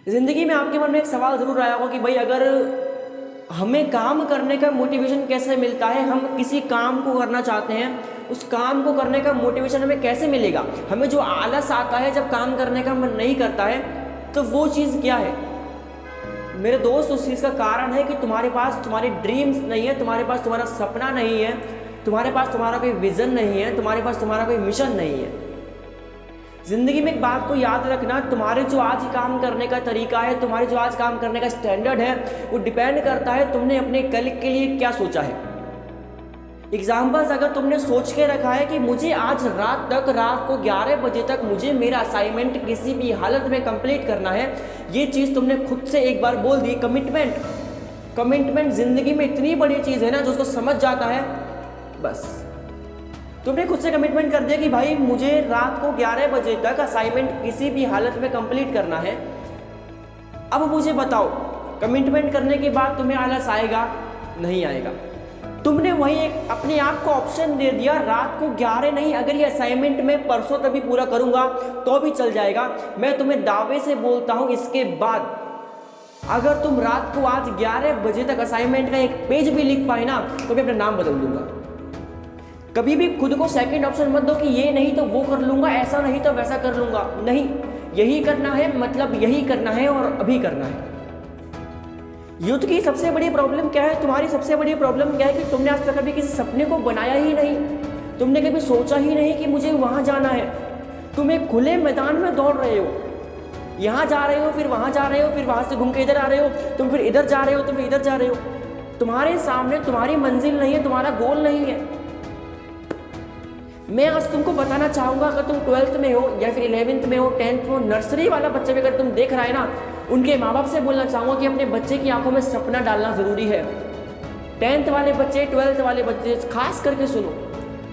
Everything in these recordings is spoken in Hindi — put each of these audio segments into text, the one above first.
ज़िंदगी में आपके मन में एक सवाल ज़रूर आया होगा कि भाई अगर हमें काम करने का मोटिवेशन कैसे मिलता है, हम किसी काम को करना चाहते हैं, उस काम को करने का मोटिवेशन हमें कैसे मिलेगा। हमें जो आलस आता है जब काम करने का मन नहीं करता है, तो वो चीज़ क्या है मेरे दोस्त। उस चीज़ का कारण है कि तुम्हारे पास तुम्हारे ड्रीम्स नहीं है, तुम्हारे पास तुम्हारा सपना नहीं है, तुम्हारे पास तुम्हारा कोई विज़न नहीं है, तुम्हारे पास तुम्हारा कोई मिशन नहीं है। ज़िंदगी में एक बात को याद रखना, तुम्हारे जो आज काम करने का तरीका है, तुम्हारे जो आज काम करने का स्टैंडर्ड है, वो डिपेंड करता है तुमने अपने कल के लिए क्या सोचा है। एग्जाम्पल्स, अगर तुमने सोच के रखा है कि मुझे आज रात को 11 बजे तक मुझे मेरा असाइनमेंट किसी भी हालत में कंप्लीट करना है, ये चीज़ तुमने खुद से एक बार बोल दी। कमिटमेंट ज़िंदगी में इतनी बड़ी चीज़ है ना, जो उसको समझ जाता है, बस तुमने खुद से कमिटमेंट कर दिया कि भाई मुझे रात को 11 बजे तक असाइनमेंट किसी भी हालत में कंप्लीट करना है। अब मुझे बताओ, कमिटमेंट करने के बाद तुम्हें आलस आएगा? नहीं आएगा। तुमने वही एक अपने आप को ऑप्शन दे दिया, रात को 11 नहीं, अगर ये असाइनमेंट मैं परसों तभी पूरा करूंगा तो भी चल जाएगा। मैं तुम्हें दावे से बोलता हूं, इसके बाद अगर तुम रात को आज 11 बजे तक असाइनमेंट का एक पेज भी लिख पाए ना, तो मैं अपना नाम बदल दूंगा। कभी भी खुद को सेकंड ऑप्शन मत दो कि ये नहीं तो वो कर लूंगा, ऐसा नहीं तो वैसा कर लूंगा। नहीं, यही करना है, मतलब यही करना है और अभी करना है। यूथ की सबसे बड़ी प्रॉब्लम क्या है, तुम्हारी सबसे बड़ी प्रॉब्लम क्या है कि तुमने आज तक कभी किसी सपने को बनाया ही नहीं, तुमने कभी सोचा ही नहीं कि मुझे वहां जाना है। तुम एक खुले मैदान में दौड़ रहे हो, यहाँ जा रहे हो, फिर वहां जा रहे हो, फिर वहां से घूम के इधर आ रहे हो, तुम फिर इधर जा रहे हो, तुम फिर इधर जा रहे हो। तुम्हारे सामने तुम्हारी मंजिल नहीं है, तुम्हारा गोल नहीं है। मैं आज तुमको बताना चाहूँगा, अगर तुम 12th में हो या फिर 11th में हो, 10th में हो, नर्सरी वाला बच्चा भी अगर तुम देख रहा है ना, उनके माँ बाप से बोलना चाहूँगा कि अपने बच्चे की आंखों में सपना डालना ज़रूरी है। 10th वाले बच्चे, 12th वाले बच्चे खास करके सुनो,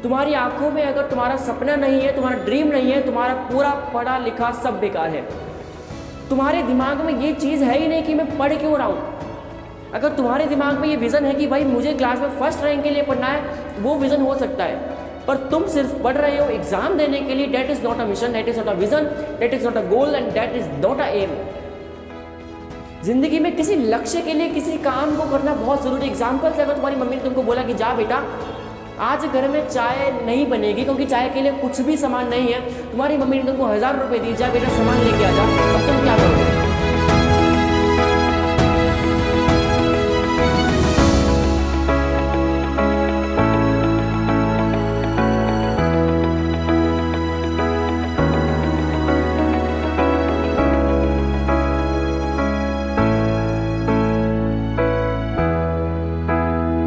तुम्हारी आंखों में अगर तुम्हारा सपना नहीं है, तुम्हारा ड्रीम नहीं है, तुम्हारा पूरा पढ़ा लिखा सब बेकार है। तुम्हारे दिमाग में ये चीज़ है ही नहीं कि मैं पढ़ क्यों रहा हूँ। अगर तुम्हारे दिमाग में ये विज़न है कि भाई मुझे क्लास में फर्स्ट रैंक के लिए पढ़ना है, वो विज़न हो सकता है, पर तुम सिर्फ पढ़ रहे हो एग्जाम देने के लिए। That is not a mission, that is not a vision, that is not a goal and that is not a aim. जिंदगी में किसी लक्ष्य के लिए किसी काम को करना बहुत जरूरी। एग्जाम्पल से, अगर तुम्हारी मम्मी ने तुमको बोला कि जा बेटा आज घर में चाय नहीं बनेगी क्योंकि चाय के लिए कुछ भी सामान नहीं है, तुम्हारी मम्मी ने तुमको 1000 रुपये दी, जा बेटा सामान लेके आ जा, अब तुम क्या करोगे?